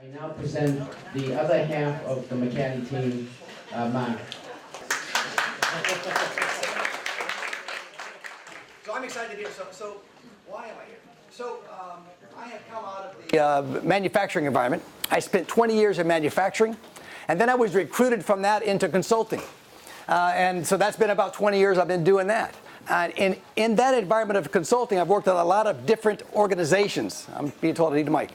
I now present the other half of the McCatty team, Mark. So I'm excited to be here. So why am I here? So I have come out of the manufacturing environment. I spent 20 years in manufacturing, and then I was recruited from that into consulting. And so that's been about 20 years I've been doing that. And in that environment of consulting, I've worked at a lot of different organizations. I'm being told I need a mic.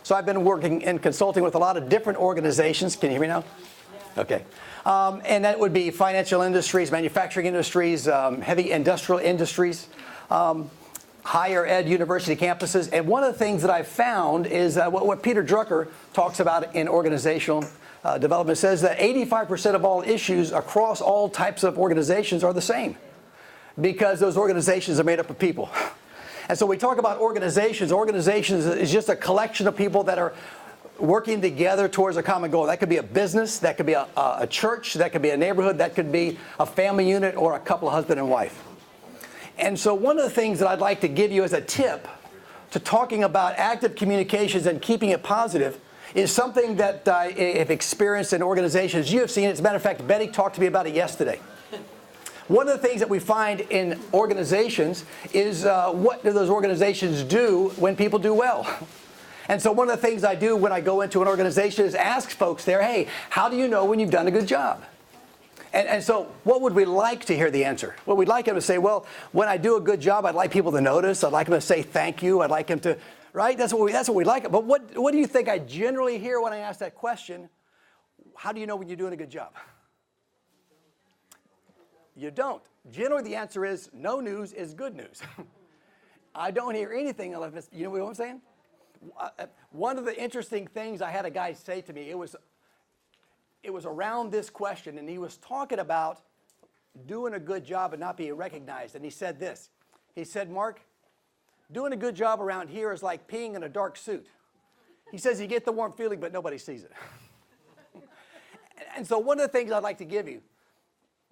So I've been working in consulting with a lot of different organizations. Can you hear me now? Okay. And that would be financial industries, manufacturing industries, heavy industrial industries, higher ed university campuses. And one of the things that I've found is what Peter Drucker talks about in organizational development says that 85% of all issues across all types of organizations are the same because those organizations are made up of people. And so we talk about organizations. Organizations is just a collection of people that are working together towards a common goal. That could be a business, that could be a church, that could be a neighborhood, that could be a family unit or a couple, husband and wife. And so one of the things that I'd like to give you as a tip to talking about active communications and keeping it positive is something that I have experienced in organizations. You have seen it. As a matter of fact, Betty talked to me about it yesterday. One of the things that we find in organizations is what do those organizations do when people do well? And so one of the things I do when I go into an organization is ask folks there, hey, how do you know when you've done a good job? And so what would we like to hear the answer? Well, we'd like them to say, well, when I do a good job, I'd like people to notice. I'd like them to say thank you. I'd like them to, right? That's what we like. But what do you think I generally hear when I ask that question? How do you know when you're doing a good job? You don't. Generally, the answer is no news is good news. I don't hear anything unless, you know what I'm saying? One of the interesting things I had a guy say to me, it was around this question, and he was talking about doing a good job and not being recognized. And he said this. He said, Mark, doing a good job around here is like peeing in a dark suit. He says you get the warm feeling, but nobody sees it. And so one of the things I'd like to give you,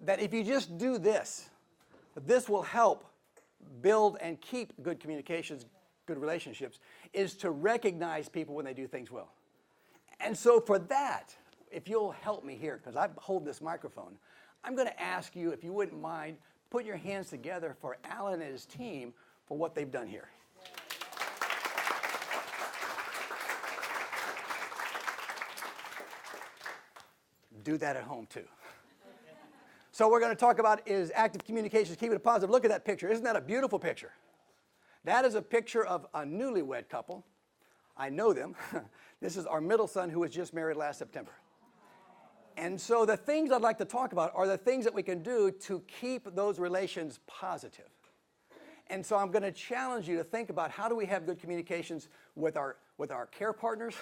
that if you just do this, this will help build and keep good communications, good relationships, is to recognize people when they do things well. And so for that, if you'll help me here, because I hold this microphone, I'm going to ask you, if you wouldn't mind, put your hands together for Alan and his team for what they've done here. Do that at home too. So we're going to talk about is active communications, keeping it positive. Look at that picture. Isn't that a beautiful picture? That is a picture of a newlywed couple. I know them. This is our middle son who was just married last September. And so the things I'd like to talk about are the things that we can do to keep those relations positive. And so I'm going to challenge you to think about how do we have good communications with our care partners,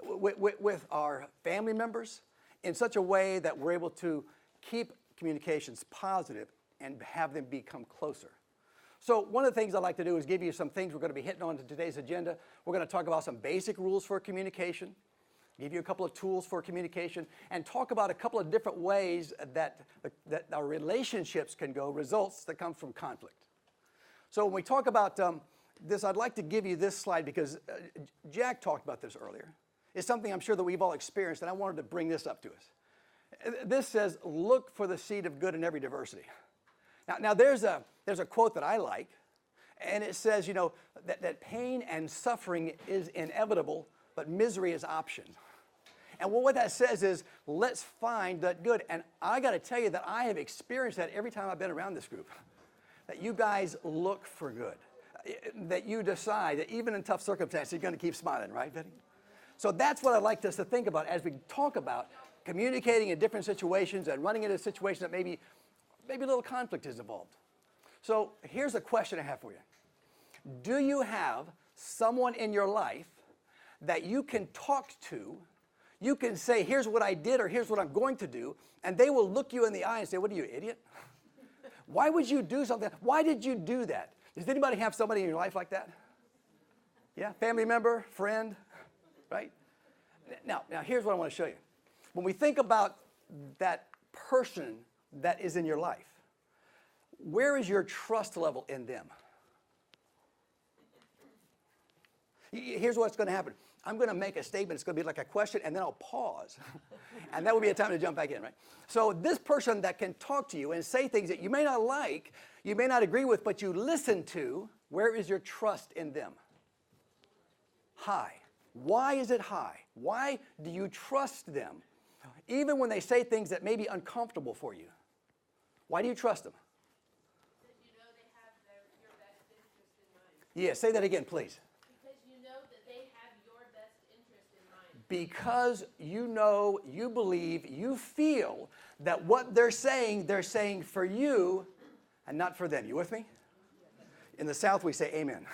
with our family members, in such a way that we're able to keep communications positive and have them become closer. So one of the things I'd like to do is give you some things we're going to be hitting on in today's agenda. We're going to talk about some basic rules for communication, give you a couple of tools for communication, and talk about a couple of different ways that our relationships can go, results that come from conflict. So when we talk about this, I'd like to give you this slide because Jack talked about this earlier. It's something I'm sure that we've all experienced, and I wanted to bring this up to us. This says, look for the seed of good in every diversity. Now there's a quote that I like, and it says, you know, that pain and suffering is inevitable, but misery is option. And what that says is, let's find that good. And I got to tell you that I have experienced that every time I've been around this group, that you guys look for good, that you decide that even in tough circumstances, you're going to keep smiling, right, Betty? So that's what I'd like us to think about as we talk about communicating in different situations and running into a situation that maybe a little conflict is involved. So here's a question I have for you. Do you have someone in your life that you can talk to, you can say, here's what I did or here's what I'm going to do, and they will look you in the eye and say, what are you, idiot? Why would you do something? Why did you do that? Does anybody have somebody in your life like that? Yeah, family member, friend, right? Now here's what I want to show you. When we think about that person that is in your life, where is your trust level in them? Here's what's going to happen. I'm going to make a statement. It's going to be like a question, and then I'll pause. And that will be a time to jump back in, right? So this person that can talk to you and say things that you may not like, you may not agree with, but you listen to, where is your trust in them? High. Why is it high? Why do you trust them? Even when they say things that may be uncomfortable for you. Why do you trust them? Because you know they have your best interest in mind. Yeah, say that again, please. Because you know that they have your best interest in mind. Because you know, you believe, you feel that what they're saying for you and not for them. You with me? In the South, we say amen.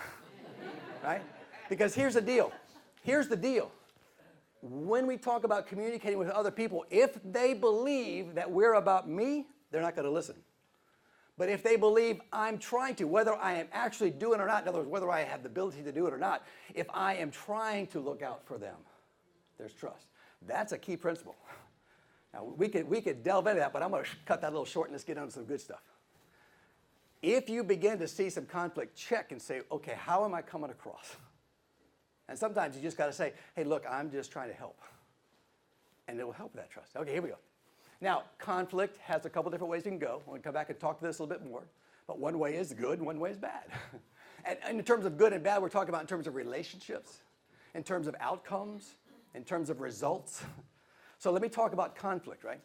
Right? Because here's the deal. Here's the deal. When we talk about communicating with other people, if they believe that we're about me, they're not going to listen. But if they believe I'm trying to, whether I am actually doing it or not, in other words, whether I have the ability to do it or not, if I am trying to look out for them, there's trust. That's a key principle. Now, we could delve into that, but I'm going to cut that a little short and let's get on to some good stuff. If you begin to see some conflict, check and say, okay, how am I coming across? And sometimes you just got to say, hey, look, I'm just trying to help. And it will help that trust. Okay, here we go. Now, conflict has a couple different ways you can go. We'll come back and talk to this a little bit more. But one way is good and one way is bad. And in terms of good and bad, we're talking about in terms of relationships, in terms of outcomes, in terms of results. So let me talk about conflict, right?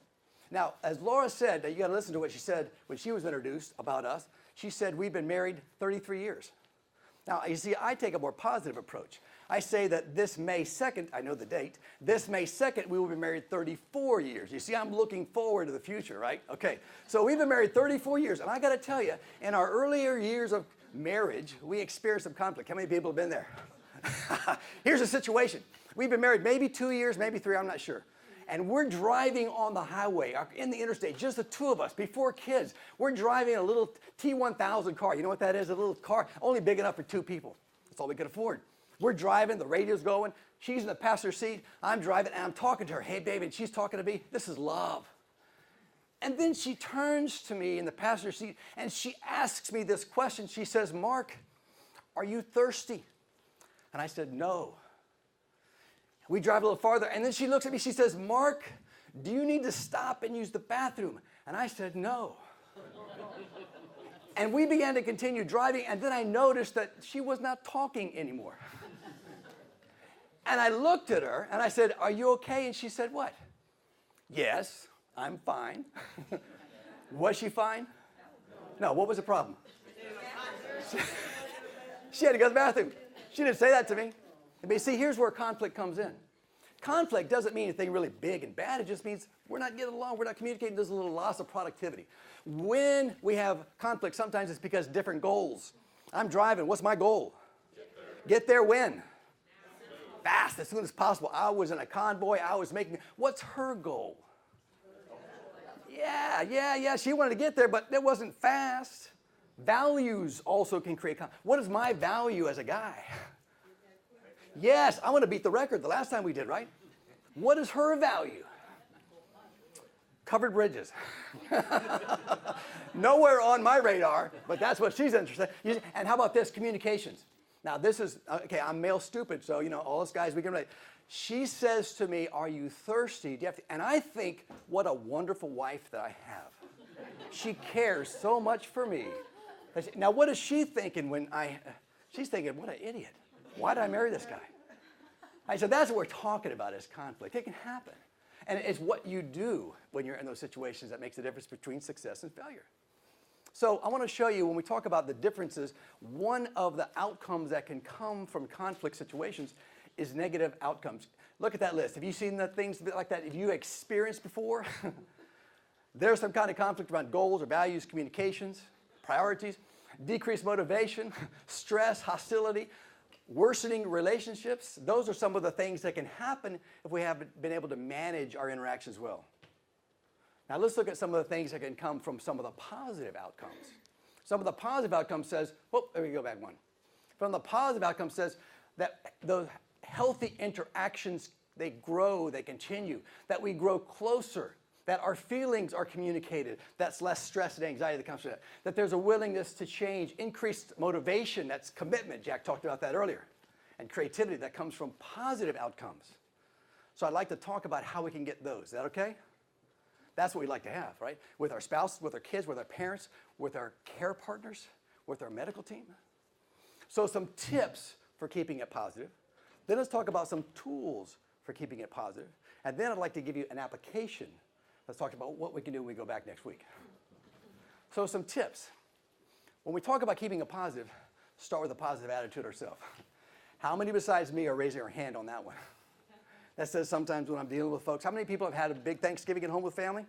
Now, as Laura said, you got to listen to what she said when she was introduced about us. She said, we've been married 33 years. Now, you see, I take a more positive approach. I say that this May 2nd, I know the date, this May 2nd, we will be married 34 years. You see, I'm looking forward to the future, right? Okay, so we've been married 34 years, and I got to tell you, in our earlier years of marriage, we experienced some conflict. How many people have been there? Here's the situation. We've been married maybe 2 years, maybe 3, I'm not sure. And we're driving on the highway, in the interstate, just the two of us, before kids. We're driving a little T1000 car. You know what that is? A little car, only big enough for 2 people. That's all we could afford. We're driving, the radio's going. She's in the passenger seat. I'm driving, and I'm talking to her. Hey, baby, and she's talking to me. This is love. And then she turns to me in the passenger seat, and she asks me this question. She says, Mark, are you thirsty? And I said, no. We drive a little farther, and then she looks at me. She says, Mark, do you need to stop and use the bathroom? And I said, no. And we began to continue driving, and then I noticed that she was not talking anymore. And I looked at her, and I said, are you okay? And she said, what? Yes, I'm fine. Was she fine? No, what was the problem? She had to go to the bathroom. She didn't say that to me. But see, here's where conflict comes in. Conflict doesn't mean anything really big and bad. It just means we're not getting along, we're not communicating. There's a little loss of productivity. When we have conflict, sometimes it's because different goals. I'm driving. What's my goal? Get there when? Fast, as soon as possible. I was in a convoy. I was making. What's her goal? Yeah. She wanted to get there, but it wasn't fast. Values also can create conflict. What is my value as a guy? Yes, I want to beat the record the last time we did, right? What is her value? Covered bridges. Nowhere on my radar, but that's what she's interested in. And how about this? Communications. Now, this is, okay, I'm male stupid, so, all us guys, we can relate. She says to me, are you thirsty? Do you have to? And I think, what a wonderful wife that I have. She cares so much for me. Now, what is she thinking when she's thinking, what an idiot. Why did I marry this guy? I said, that's what we're talking about is conflict. It can happen. And it's what you do when you're in those situations that makes the difference between success and failure. So I want to show you, when we talk about the differences, one of the outcomes that can come from conflict situations is negative outcomes. Look at that list. Have you seen the things like that? Have you experienced before? There's some kind of conflict around goals or values, communications, priorities, decreased motivation, stress, hostility, worsening relationships. Those are some of the things that can happen if we haven't been able to manage our interactions well. Now let's look at some of the things that can come from some of the positive outcomes. Some of the positive outcomes says, let me go back one. From the positive outcomes says that those healthy interactions, they grow, they continue, that we grow closer, that our feelings are communicated, that's less stress and anxiety that comes from that there's a willingness to change, increased motivation, that's commitment. Jack talked about that earlier. and creativity that comes from positive outcomes. So I'd like to talk about how we can get those. Is that okay? That's what we'd like to have, right? With our spouses, with our kids, with our parents, with our care partners, with our medical team. So some tips for keeping it positive. Then let's talk about some tools for keeping it positive. And then I'd like to give you an application. Let's talk about what we can do when we go back next week. So some tips. When we talk about keeping it positive, start with a positive attitude ourselves. How many besides me are raising our hand on that one? That says sometimes when I'm dealing with folks, how many people have had a big Thanksgiving at home with family?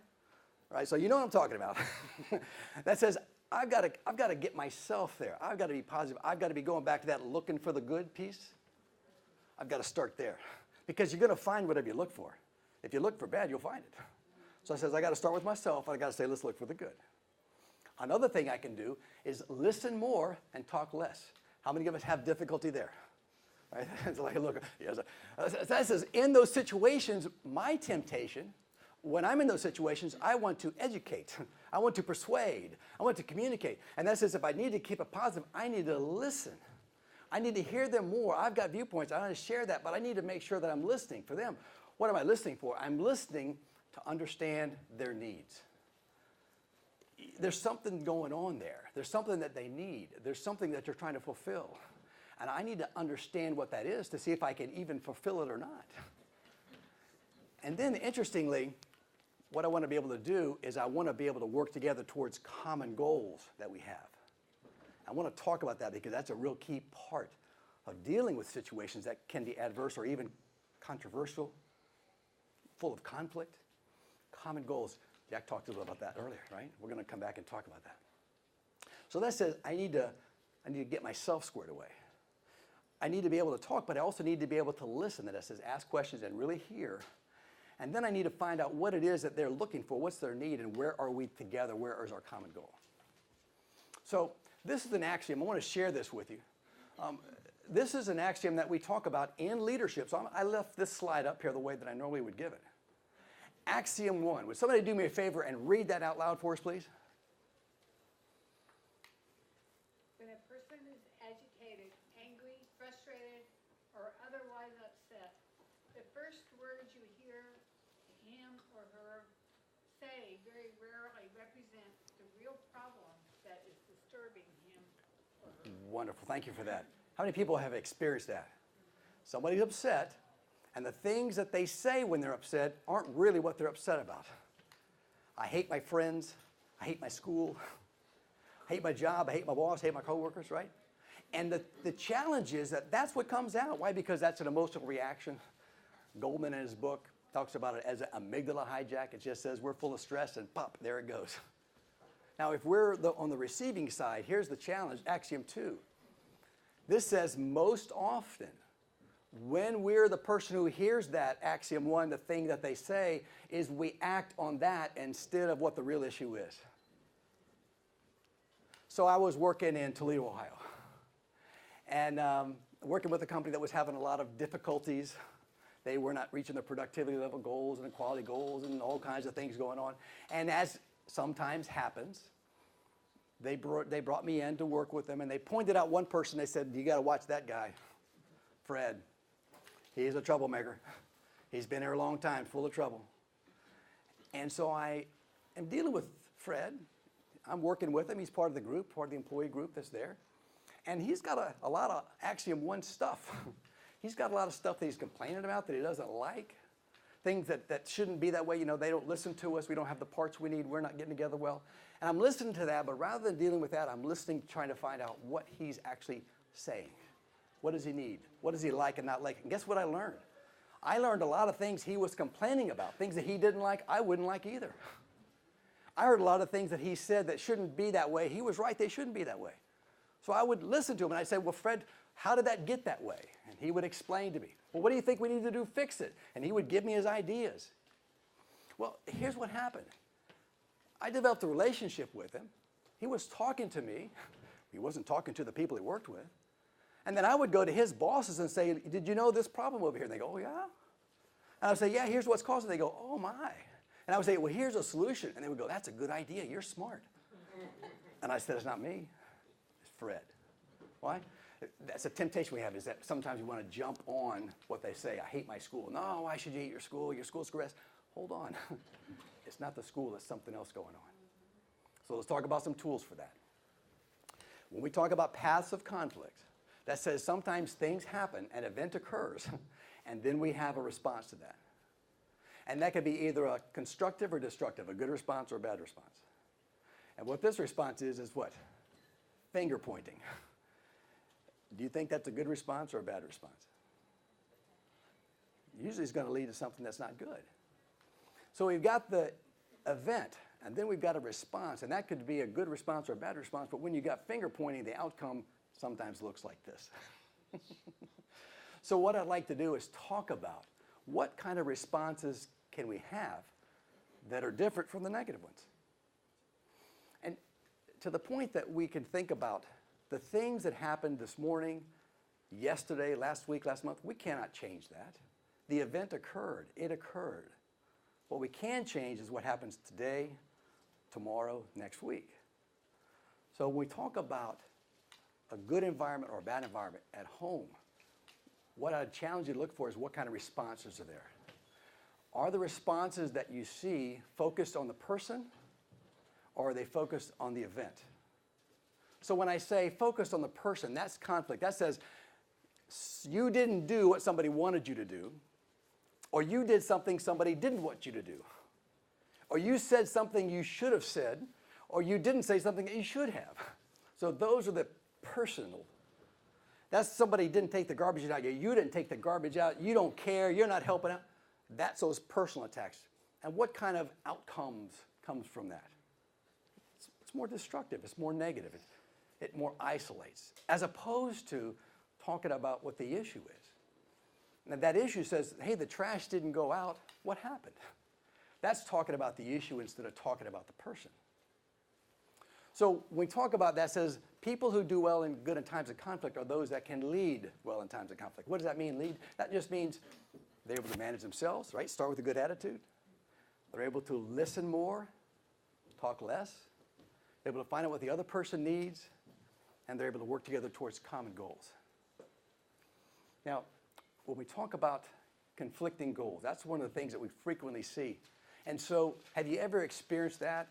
Right, so you know what I'm talking about. That says, I've got to get myself there. I've got to be positive. I've got to be going back to that looking for the good piece. I've got to start there. Because you're going to find whatever you look for. If you look for bad, you'll find it. So I says, I got to start with myself. I got to say, let's look for the good. Another thing I can do is listen more and talk less. How many of us have difficulty there? Right? It's like, look, yes. That says, in those situations, my temptation, when I'm in those situations, I want to educate. I want to persuade. I want to communicate. And that says, if I need to keep it positive, I need to listen. I need to hear them more. I've got viewpoints. I want to share that, but I need to make sure that I'm listening for them. What am I listening for? I'm listening to understand their needs. There's something going on there. There's something that they need. There's something that they're trying to fulfill. And I need to understand what that is to see if I can even fulfill it or not. And then, interestingly, what I want to be able to do is I want to be able to work together towards common goals that we have. I want to talk about that because that's a real key part of dealing with situations that can be adverse or even controversial, full of conflict. Common goals. Jack talked a little about that earlier, right? We're going to come back and talk about that. So that says I need to get myself squared away. I need to be able to talk, but I also need to be able to listen. That says ask questions and really hear. And then I need to find out what it is that they're looking for, what's their need, and where are we together, where is our common goal. So this is an axiom. I want to share this with you. This is an axiom that we talk about in leadership. So I left this slide up here the way that I normally would give it. Axiom 1. Would somebody do me a favor and read that out loud for us, please? When a person is agitated, angry, frustrated, or otherwise upset, the first words you hear him or her say very rarely represent the real problem that is disturbing him or her. Wonderful. Thank you for that. How many people have experienced that? Somebody's upset, and the things that they say when they're upset aren't really what they're upset about. I hate my friends. I hate my school. I hate my job. I hate my boss. I hate my coworkers, right? And the challenge is that that's what comes out. Why? Because that's an emotional reaction. Goldman in his book talks about it as an amygdala hijack. It just says we're full of stress and pop, there it goes. Now, if we're on the receiving side, here's the challenge, axiom 2. This says most often, when we're the person who hears that axiom 1, the thing that they say, is we act on that instead of what the real issue is. So I was working in Toledo, Ohio, and working with a company that was having a lot of difficulties. They were not reaching their productivity level goals and equality goals and all kinds of things going on. And as sometimes happens, they brought me in to work with them, and they pointed out one person. They said, you got to watch that guy, Fred. He's a troublemaker. He's been here a long time, full of trouble. And so I am dealing with Fred. I'm working with him. He's part of the group, part of the employee group that's there. And he's got a lot of axiom 1 stuff. He's got a lot of stuff that he's complaining about that he doesn't like. Things that shouldn't be that way. You know, they don't listen to us. We don't have the parts we need. We're not getting together well. And I'm listening to that, but rather than dealing with that, I'm listening, trying to find out what he's actually saying. What does he need? What does he like and not like? And guess what I learned? I learned a lot of things he was complaining about. Things that he didn't like, I wouldn't like either. I heard a lot of things that he said that shouldn't be that way. He was right, they shouldn't be that way. So I would listen to him, and I'd say, well, Fred, how did that get that way? And he would explain to me, well, what do you think we need to do to fix it? And he would give me his ideas. Well, here's what happened. I developed a relationship with him. He was talking to me. He wasn't talking to the people he worked with. And then I would go to his bosses and say, did you know this problem over here? And they go, oh, yeah? And I would say, yeah, here's what's causing it. They go, oh, my. And I would say, well, here's a solution. And they would go, that's a good idea. You're smart. And I said, it's not me. It's Fred. Why? That's a temptation we have, is that sometimes we want to jump on what they say. I hate my school. No, why should you hate your school? Your school's correct. Hold on. It's not the school, it's something else going on. So let's talk about some tools for that. When we talk about paths of conflict, that says sometimes things happen, an event occurs, and then we have a response to that. And that could be either a constructive or destructive, a good response or a bad response. And what this response is what? Finger pointing. Do you think that's a good response or a bad response? Usually it's going to lead to something that's not good. So we've got the event, and then we've got a response, and that could be a good response or a bad response, but when you got finger pointing, the outcome sometimes looks like this. So what I'd like to do is talk about what kind of responses can we have that are different from the negative ones. And to the point that we can think about the things that happened this morning, yesterday, last week, last month, we cannot change that. The event occurred. It occurred. What we can change is what happens today, tomorrow, next week. So when we talk about a good environment or a bad environment at home, what I'd challenge you to look for is what kind of responses are there. Are the responses that you see focused on the person, or are they focused on the event? So when I say focused on the person, that's conflict. That says you didn't do what somebody wanted you to do, or you did something somebody didn't want you to do, or you said something you should have said, or you didn't say something that you should have. So those are the personal. That's somebody didn't take the garbage out. You didn't take the garbage out. You don't care. You're not helping out. That's those personal attacks. And what kind of outcomes comes from that? It's more destructive. It's more negative. It more isolates, as opposed to talking about what the issue is. Now that issue says, hey, the trash didn't go out. What happened? That's talking about the issue instead of talking about the person. So when we talk about that, it says people who do well and good in times of conflict are those that can lead well in times of conflict. What does that mean, lead? That just means they're able to manage themselves, right? Start with a good attitude. They're able to listen more, talk less. They're able to find out what the other person needs, and they're able to work together towards common goals. Now, when we talk about conflicting goals, that's one of the things that we frequently see. And so have you ever experienced that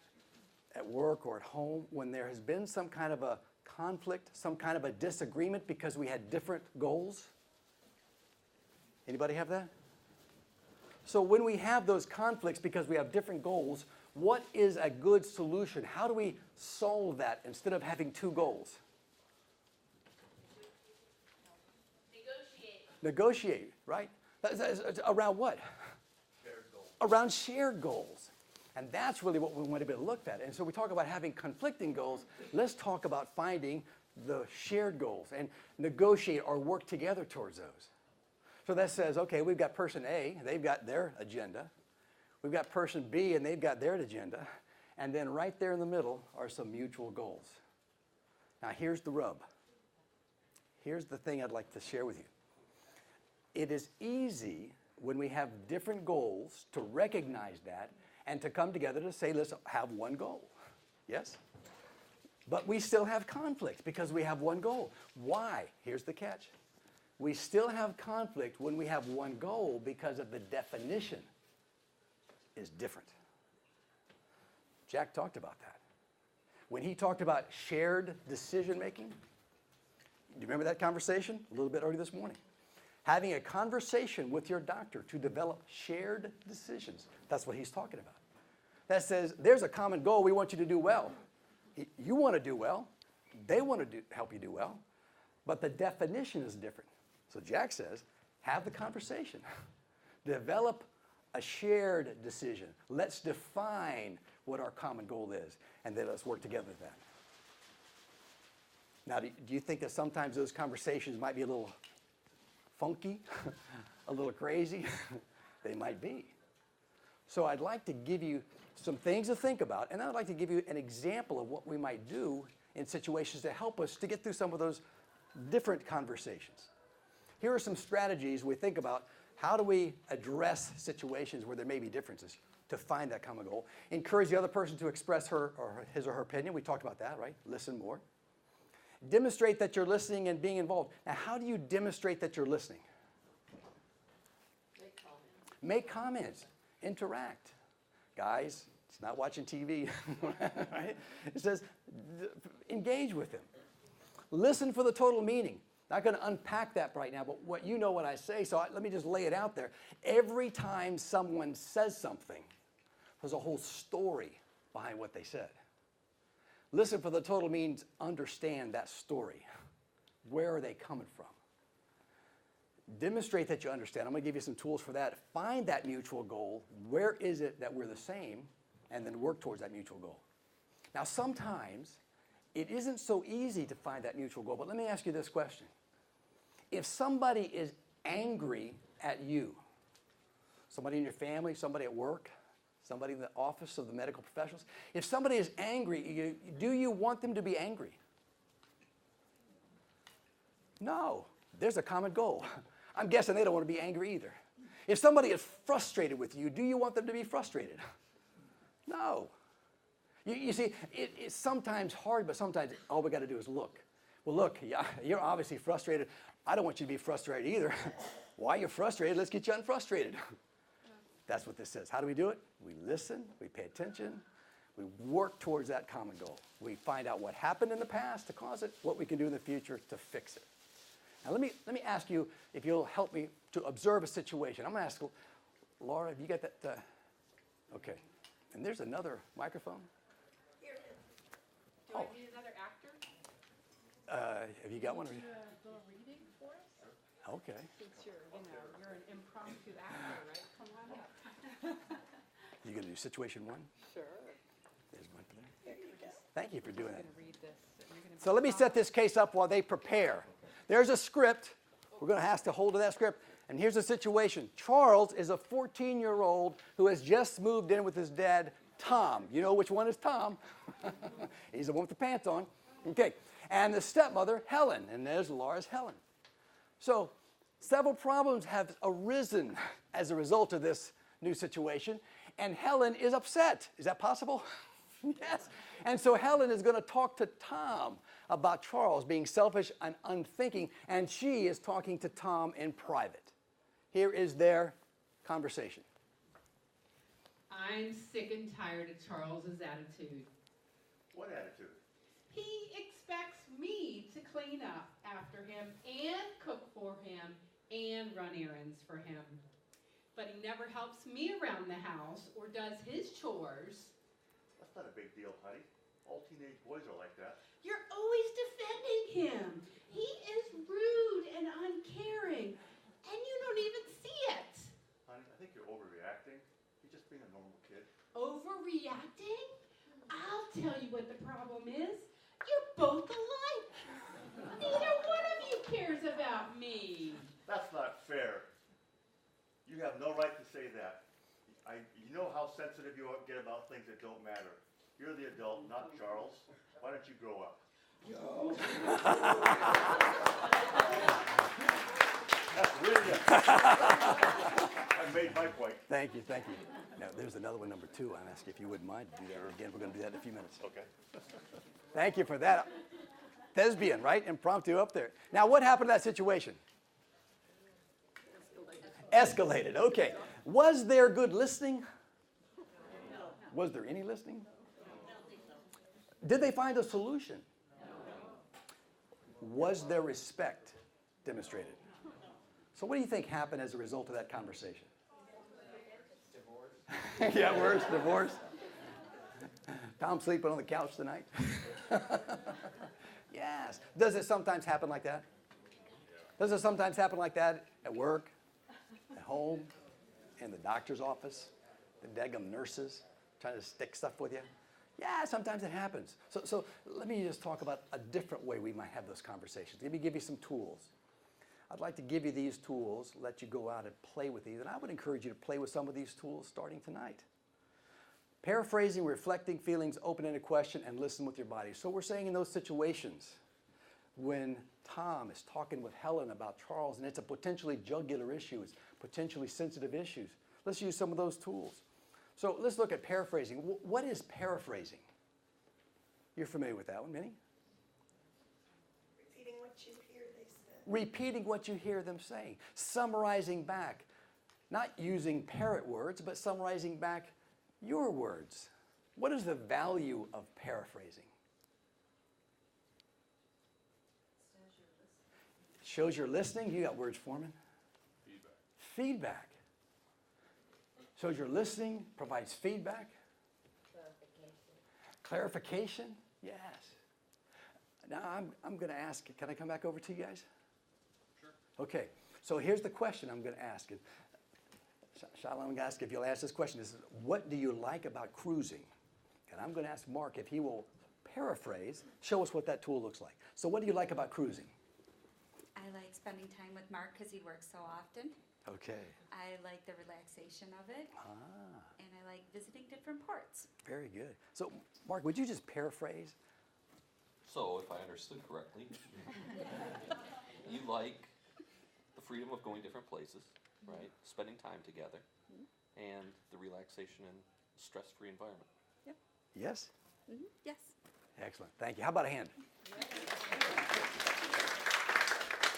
at work or at home when there has been some kind of a conflict, some kind of a disagreement because we had different goals? Anybody have that? So when we have those conflicts because we have different goals, what is a good solution? How do we solve that instead of having two goals? Negotiate, right? That's around what? Shared goals. Around shared goals. And that's really what we want to be looked at. And so we talk about having conflicting goals. Let's talk about finding the shared goals and negotiate or work together towards those. So that says, okay, we've got person A, they've got their agenda. We've got person B, and they've got their agenda. And then right there in the middle are some mutual goals. Now here's the rub. Here's the thing I'd like to share with you. It is easy when we have different goals to recognize that and to come together to say, let's have one goal. Yes? But we still have conflict because we have one goal. Why? Here's the catch. We still have conflict when we have one goal because of the definition is different. Jack talked about that. When he talked about shared decision making, do you remember that conversation? A little bit earlier this morning. Having a conversation with your doctor to develop shared decisions. That's what he's talking about. That says there's a common goal. We want you to do well. You want to do well. They want to help you do well. But the definition is different. So Jack says, have the conversation. Develop a shared decision. Let's define what our common goal is, and then let's work together with that. Now, do you think that sometimes those conversations might be a little funky, a little crazy? They might be. So I'd like to give you some things to think about, and I'd like to give you an example of what we might do in situations to help us to get through some of those different conversations. Here are some strategies we think about. How do we address situations where there may be differences to find that common goal? Encourage the other person to express his or her opinion. We talked about that, right? Listen more. Demonstrate that you're listening and being involved. Now, how do you demonstrate that you're listening? Make comments. Interact. Guys, it's not watching TV. Right? It says engage with him. Listen for the total meaning. Not going to unpack that right now, but what I say, so let me just lay it out there. Every time someone says something, there's a whole story behind what they said. Listen for the total means understand that story. Where are they coming from? Demonstrate that you understand. I'm going to give you some tools for that. Find that mutual goal. Where is it that we're the same? And then work towards that mutual goal. Now, sometimes it isn't so easy to find that mutual goal, but let me ask you this question. If somebody is angry at you, somebody in your family, somebody at work, somebody in the office of the medical professionals, if somebody is angry, do you want them to be angry? No. There's a common goal. I'm guessing they don't want to be angry either. If somebody is frustrated with you, do you want them to be frustrated? No. You see, it's sometimes hard, but sometimes all we got to do is look. Well, look, you're obviously frustrated. I don't want you to be frustrated either. Why you're frustrated? Let's get you unfrustrated. That's what this says. How do we do it? We listen, we pay attention, we work towards that common goal. We find out what happened in the past to cause it, what we can do in the future to fix it. Now let me ask you if you'll help me to observe a situation. I'm going to ask Laura, have you got that? Okay. And there's another microphone. Here it is. Do I need another actor? Have you got one? Do a reading for us? Okay. Since you're an impromptu actor, right? Come on up. You going to do situation one? Sure. There's one for there. There you go. Thank you for doing I'm that. going to read this. You're gonna So let me set this case up while they prepare. There's a script. We're going to have to hold to that script. And here's the situation. Charles is a 14-year-old who has just moved in with his dad, Tom. You know which one is Tom? He's the one with the pants on. Okay. And the stepmother, Helen. And there's Laura's Helen. So several problems have arisen as a result of this new situation. And Helen is upset. Is that possible? Yes. And so Helen is going to talk to Tom about Charles being selfish and unthinking, and she is talking to Tom in private. Here is their conversation. I'm sick and tired of Charles's attitude. What attitude? He expects me to clean up after him and cook for him and run errands for him. But he never helps me around the house or does his chores. That's not a big deal, honey. All teenage boys are like that. You're always defending him. He is rude and uncaring, and you don't even see it. Honey, I think you're overreacting. You're just being a normal kid. Overreacting? I'll tell you what the problem is. You're both alike. Neither one of you cares about me. That's not fair. You have no right to say that. You know how sensitive you get about things that don't matter. You're the adult, not Charles. Why don't you grow up? That's really good. I made my point. Thank you, thank you. Now, there's another one, number 2. I'm asking if you wouldn't mind to do that again. We're going to do that in a few minutes. Okay. Thank you for that. Thespian, right? Impromptu up there. Now, what happened to that situation? Escalated. Okay. Was there good listening? Was there any listening? Did they find a solution? Was there respect demonstrated? So what do you think happened as a result of that conversation? Divorce. Yeah, worse, divorce. Tom sleeping on the couch tonight. Yes. Does it sometimes happen like that? Does it sometimes happen like that at work, at home, in the doctor's office, the daggum nurses trying to stick stuff with you? Yeah, sometimes it happens. So let me just talk about a different way we might have those conversations. Let me give you some tools. I'd like to give you these tools, let you go out and play with these, and I would encourage you to play with some of these tools starting tonight. Paraphrasing, reflecting feelings, open-ended question, and listen with your body. So we're saying in those situations when Tom is talking with Helen about Charles, and it's a potentially jugular issue, it's potentially sensitive issues, let's use some of those tools. So let's look at paraphrasing. What is paraphrasing? You're familiar with that one, Minnie? repeating what you hear them saying, summarizing back, not using parrot words, but summarizing back your words. What is the value of paraphrasing? Shows you're listening. You got words, Foreman. Feedback. Shows you're listening, provides feedback. Clarification. Yes. Now I'm going to ask, can I come back over to you guys? Sure. Okay, so here's the question I'm going to ask. Shalom, I'm going to ask if you'll ask this question. This is, what do you like about cruising? And I'm going to ask Mark if he will paraphrase, show us what that tool looks like. So what do you like about cruising? I like spending time with Mark because he works so often. Okay. I like the relaxation of it. And I like visiting different ports. Very good. So, Mark, would you just paraphrase? So, if I understood correctly, you like the freedom of going different places, right? Spending time together, and the relaxation and stress-free environment. Yep. Yes? Yes. Excellent. Thank you. How about a hand?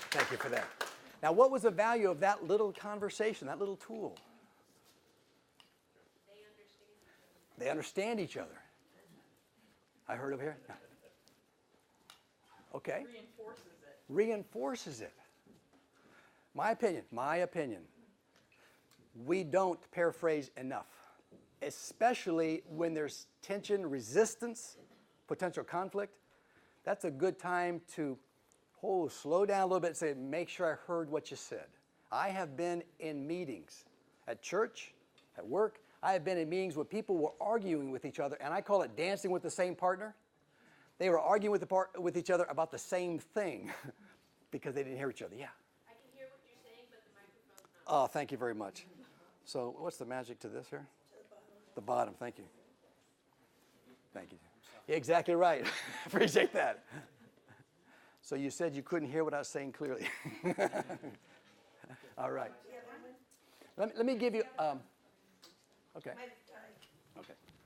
Thank you for that. Now, what was the value of that little conversation, that little tool? They understand each other. I heard over here? No. Okay. Reinforces it. My opinion. We don't paraphrase enough, especially when there's tension, resistance, potential conflict. That's a good time to slow down a little bit and say, make sure I heard what you said. I have been in meetings at church, at work. I have been in meetings where people were arguing with each other, and I call it dancing with the same partner. They were arguing with each other about the same thing because they didn't hear each other. Yeah. I can hear what you're saying, but the microphone's not. Oh, thank you very much. So what's the magic to this here? The bottom, thank you. Thank you. Yeah, exactly right. Appreciate that. So you said you couldn't hear what I was saying clearly. All right. Let me give you, okay. Okay.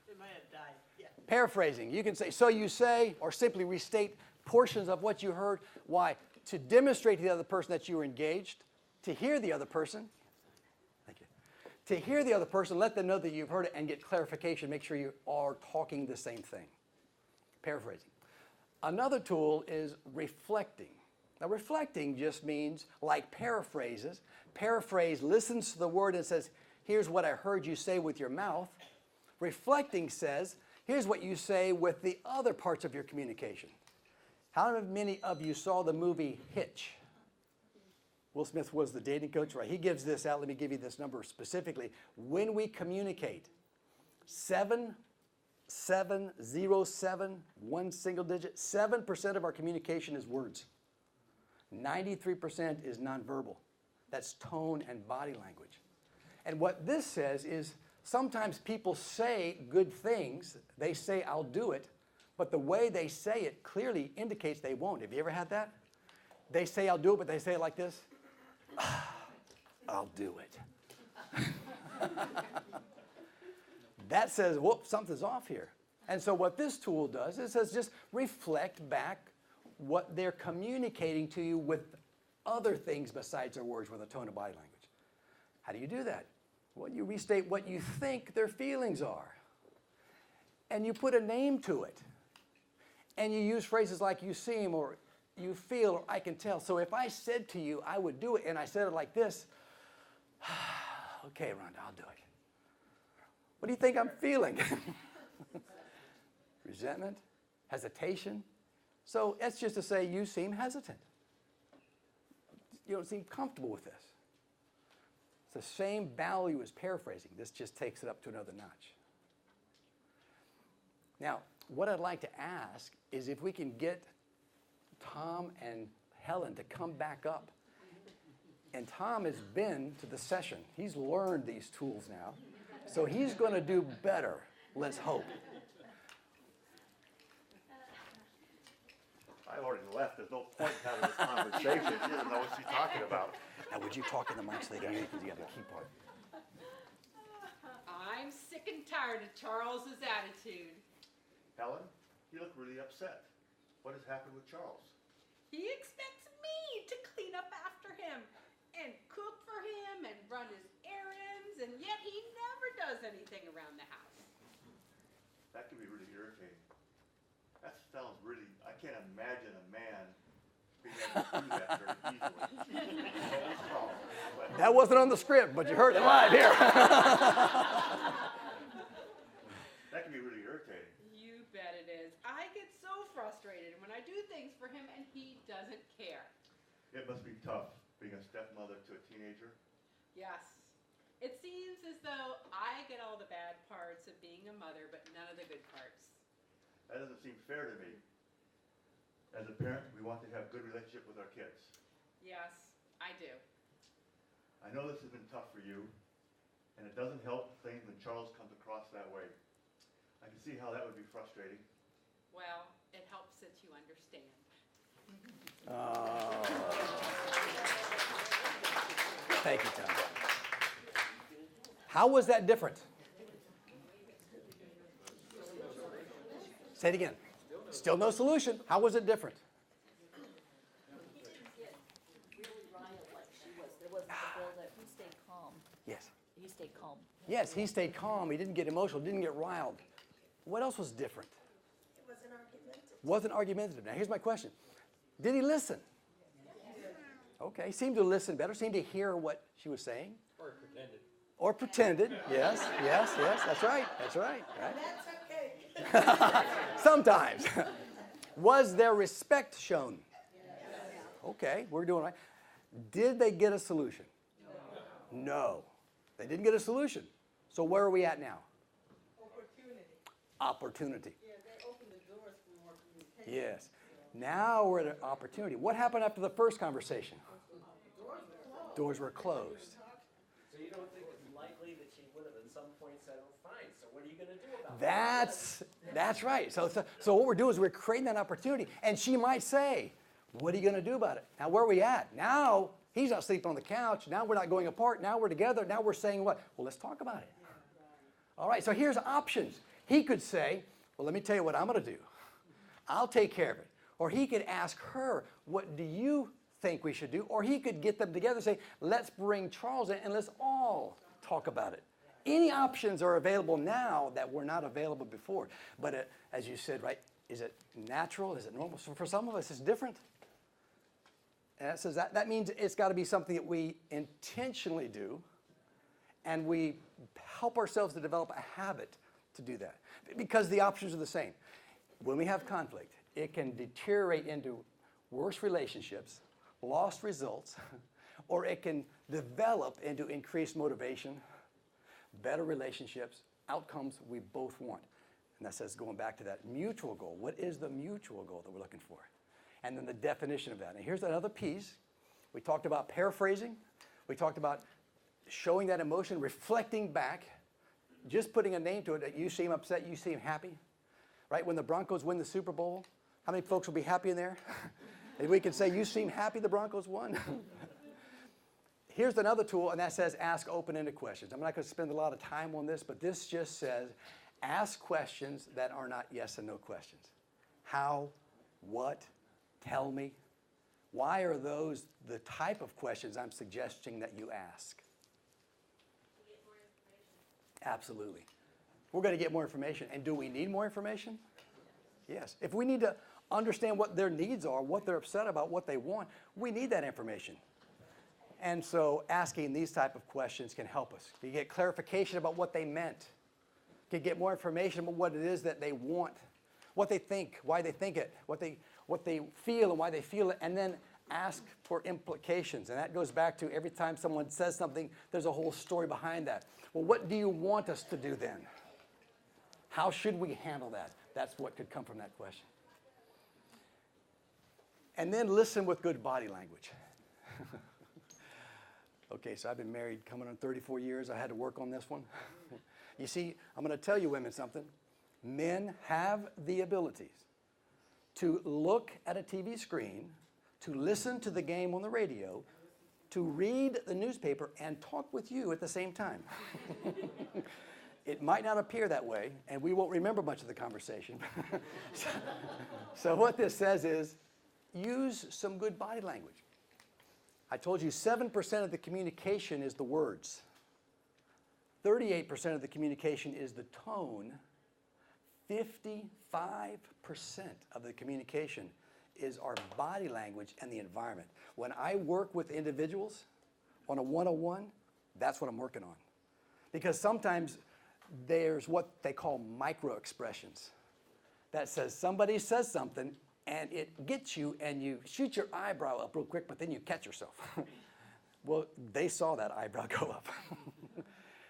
It might have died, yeah. Paraphrasing, you can say, so you say, or simply restate portions of what you heard. Why? To demonstrate to the other person that you were engaged, to hear the other person. Thank you. To hear the other person, let them know that you've heard it and get clarification. Make sure you are talking the same thing. Paraphrasing. Another tool is reflecting. Now, reflecting just means, like paraphrases, paraphrase listens to the word and says, here's what I heard you say with your mouth. Reflecting says, here's what you say with the other parts of your communication. How many of you saw the movie Hitch? Will Smith was the dating coach, right? He gives this out. Let me give you this number specifically. When we communicate, 707, one single digit, 7% of our communication is words. 93% is nonverbal. That's tone and body language. And what this says is sometimes people say good things. They say, I'll do it. But the way they say it clearly indicates they won't. Have you ever had that? They say, I'll do it, but they say it like this. I'll do it. That says, whoop, something's off here. And so what this tool does is it says just reflect back what they're communicating to you with other things besides their words with a tone of body language. How do you do that? Well, you restate what you think their feelings are. And you put a name to it. And you use phrases like you seem or you feel or I can tell. So if I said to you, I would do it, and I said it like this, okay, Rhonda, I'll do it. What do you think I'm feeling? Resentment? Hesitation? So that's just to say you seem hesitant. You don't seem comfortable with this. It's the same value as paraphrasing. This just takes it up to another notch. Now, what I'd like to ask is if we can get Tom and Helen to come back up. And Tom has been to the session. He's learned these tools now. So he's going to do better, let's hope. I already left. There's no point in having this conversation. She doesn't know what she's talking about. Now, would you talk in the mic so they can hear you because you have the key part? I'm sick and tired of Charles's attitude. Helen, you look really upset. What has happened with Charles? He expects me to clean up that very easily. No problem. But That wasn't on the script, but you heard it live here. that can be really irritating. You bet it is. I get so frustrated when I do things for him and he doesn't care. It must be tough being a stepmother to a teenager. Yes. It seems as though I get all the bad parts of being a mother, but none of the good parts. That doesn't seem fair to me. As a parent, we want to have good relationship with our kids. Yes, I do. I know this has been tough for you, and it doesn't help things when Charles comes across that way. I can see how that would be frustrating. Well, it helps that you understand. Thank you, Tom. How was that different? Say it again. Still no solution. How was it different? He didn't get really riled like she was. There wasn't the buildup. He stayed calm. Yes. He stayed calm. Yes, he stayed calm. He didn't get emotional, didn't get riled. What else was different? It wasn't argumentative. Wasn't argumentative. Now, here's my question. Did he listen? Okay, seemed to listen better, seemed to hear what she was saying. Or pretended. Or pretended. Yes, yes, yes. That's right. That's right. Right? That's okay. Sometimes. Was there respect shown? Okay, we're doing right. Did they get a solution? No. They didn't get a solution. So where are we at now? Opportunity. Yeah, they opened the doors for more communication. Yes. Now we're at an opportunity. What happened after the first conversation? Doors were closed. So you don't think it's likely that she would have at some point said, oh, fine, so what are you going to do about that? That's right. So what we're doing is we're creating that opportunity, and she might say, what are you going to do about it? Now, where are we at? Now, he's not sleeping on the couch. Now we're not going apart. Now we're together. Now we're saying what? Well, let's talk about it. All right, so here's options. He could say, well, let me tell you what I'm going to do. I'll take care of it. Or he could ask her, what do you think we should do? Or he could get them together and say, let's bring Charles in and let's all talk about it. Any options are available now that were not available before. But as you said, right, is it natural? Is it normal? So for some of us, it's different. And that says that means it's got to be something that we intentionally do, and we help ourselves to develop a habit to do that. Because the options are the same. When we have conflict, it can deteriorate into worse relationships, lost results, or it can develop into increased motivation, better relationships, outcomes we both want. And that says, going back to that mutual goal. What is the mutual goal that we're looking for? And then the definition of that. And here's another piece. We talked about paraphrasing. We talked about showing that emotion, reflecting back, just putting a name to it. That you seem upset, you seem happy. Right? When the Broncos win the Super Bowl, how many folks will be happy in there? And we can say, you seem happy the Broncos won. Here's another tool, and that says ask open-ended questions. I'm not going to spend a lot of time on this, but this just says ask questions that are not yes and no questions. How, what, tell me. Why are those the type of questions I'm suggesting that you ask? Absolutely. We're going to get more information. And do we need more information? Yes. If we need to understand what their needs are, what they're upset about, what they want, we need that information. And so asking these type of questions can help us. You get clarification about what they meant. You can get more information about what it is that they want, what they think, why they think it, what they feel and why they feel it, and then ask for implications. And that goes back to every time someone says something, there's a whole story behind that. Well, what do you want us to do then? How should we handle that? That's what could come from that question. And then listen with good body language. Okay, so I've been married coming on 34 years. I had to work on this one. You see, I'm going to tell you women something. Men have the abilities to look at a TV screen, to listen to the game on the radio, to read the newspaper, and talk with you at the same time. It might not appear that way, and we won't remember much of the conversation. So what this says is, use some good body language. I told you 7% of the communication is the words. 38% of the communication is the tone. 55% of the communication is our body language and the environment. When I work with individuals on a one-on-one, that's what I'm working on. Because sometimes there's what they call micro expressions. That says somebody says something and it gets you and you shoot your eyebrow up real quick, but then you catch yourself. Well, they saw that eyebrow go up.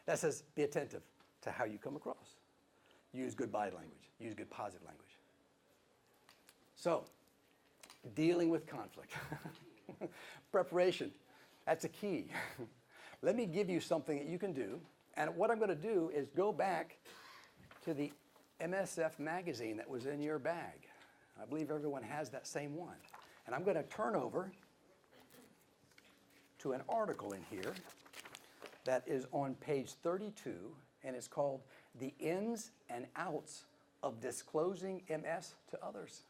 That says be attentive to how you come across. Use good body language. Use good positive language. So, dealing with conflict. Preparation, that's a key. Let me give you something that you can do. And what I'm going to do is go back to the MSF magazine that was in your bag. I believe everyone has that same one. And I'm going to turn over to an article in here that is on page 32, and it's called The Ins and Outs of Disclosing MS to Others.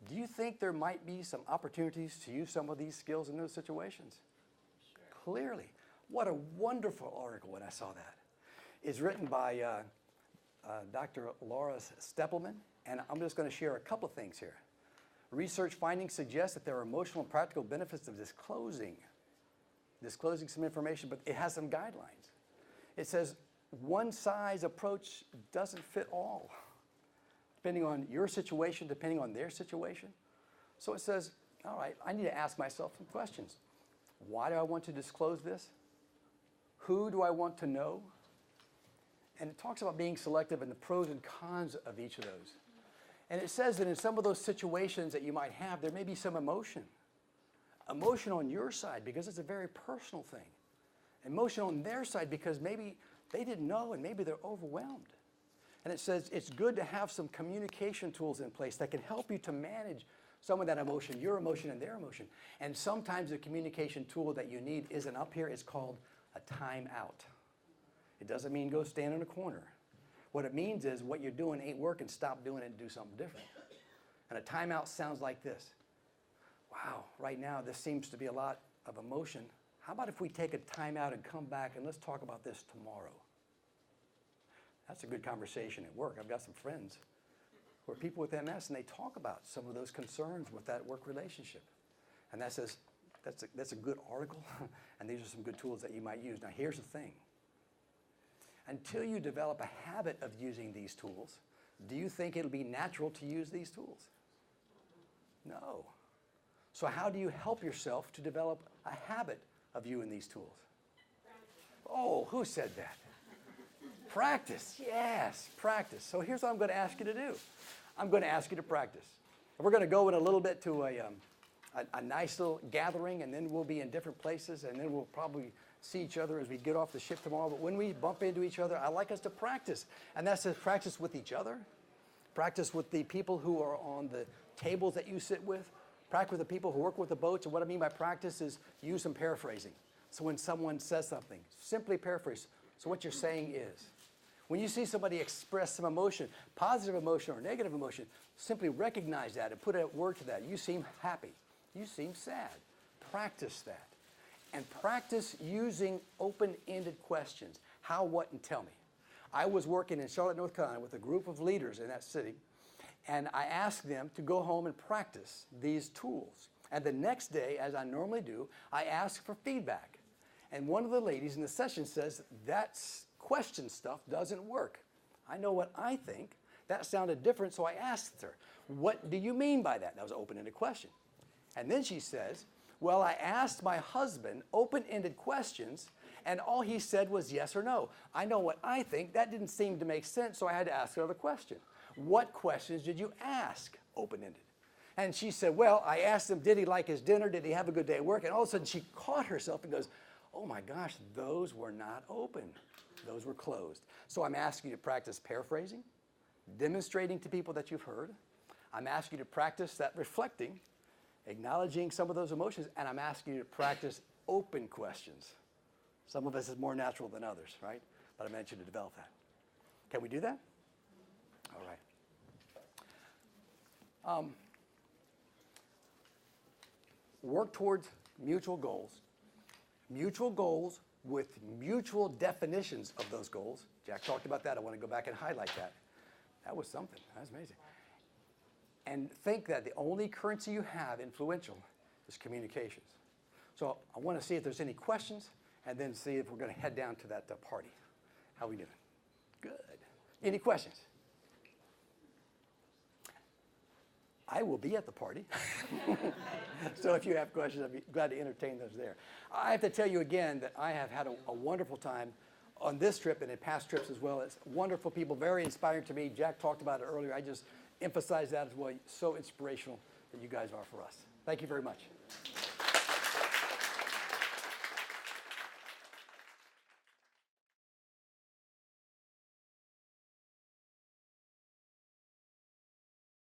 Do you think there might be some opportunities to use some of these skills in those situations? Sure. Clearly. What a wonderful article when I saw that. It's written by Dr. Laura Steppelman, and I'm just going to share a couple of things here. Research findings suggest that there are emotional and practical benefits of disclosing some information, but it has some guidelines. It says one size approach doesn't fit all, depending on your situation, depending on their situation. So it says, all right, I need to ask myself some questions. Why do I want to disclose this? Who do I want to know? And it talks about being selective and the pros and cons of each of those. And it says that in some of those situations that you might have, there may be some emotion. Emotion on your side because it's a very personal thing. Emotion on their side because maybe they didn't know and maybe they're overwhelmed. And it says it's good to have some communication tools in place that can help you to manage some of that emotion, your emotion and their emotion. And sometimes the communication tool that you need isn't up here. It's called a timeout. It doesn't mean go stand in a corner. What it means is what you're doing ain't working, stop doing it and do something different. And a timeout sounds like this. Wow, right now this seems to be a lot of emotion. How about if we take a timeout and come back and let's talk about this tomorrow? That's a good conversation at work. I've got some friends who are people with MS and they talk about some of those concerns with that work relationship. And that says, that's a good article and these are some good tools that you might use. Now here's the thing. Until you develop a habit of using these tools, do you think it'll be natural to use these tools? No. So how do you help yourself to develop a habit of using these tools? Oh, who said that? Practice. Yes, practice. So here's what I'm going to ask you to do. I'm going to ask you to practice. We're going to go in a little bit to a nice little gathering, and then we'll be in different places, and then we'll probably see each other as we get off the ship tomorrow. But when we bump into each other, I like us to practice. And that says practice with each other, practice with the people who are on the tables that you sit with, practice with the people who work with the boats. And what I mean by practice is use some paraphrasing. So when someone says something, simply paraphrase. So what you're saying is, when you see somebody express some emotion, positive emotion or negative emotion, simply recognize that and put a word to that. You seem happy. You seem sad. Practice that. And practice using open-ended questions. How, what, and tell me. I was working in Charlotte, North Carolina with a group of leaders in that city, and I asked them to go home and practice these tools. And the next day, as I normally do, I ask for feedback. And one of the ladies in the session says, that question stuff doesn't work. I know what I think. That sounded different, so I asked her, what do you mean by that? That was an open-ended question. And then she says, well, I asked my husband open-ended questions, and all he said was yes or no. I know what I think. That didn't seem to make sense, so I had to ask another question. What questions did you ask open-ended? And she said, well, I asked him, did he like his dinner? Did he have a good day at work? And all of a sudden, she caught herself and goes, oh my gosh, those were not open. Those were closed. So I'm asking you to practice paraphrasing, demonstrating to people that you've heard. I'm asking you to practice that reflecting, acknowledging some of those emotions, and I'm asking you to practice open questions. Some of us is more natural than others, right? But I meant you to develop that. Can we do that? All right. Work towards mutual goals. Mutual goals with mutual definitions of those goals. Jack talked about that. I want to go back and highlight that. That was something. That was amazing. and think that the only currency you have influential is communications. So I want to see if there's any questions, and then see if we're going to head down to that party. How we doing? Good. Any questions? I will be at the party. So if you have questions, I'd be glad to entertain those there. I have to tell you again that I have had a wonderful time on this trip and in past trips as well. It's wonderful people, very inspiring to me. Jack talked about it earlier. I just emphasize that as well. So inspirational that you guys are for us. Thank you very much.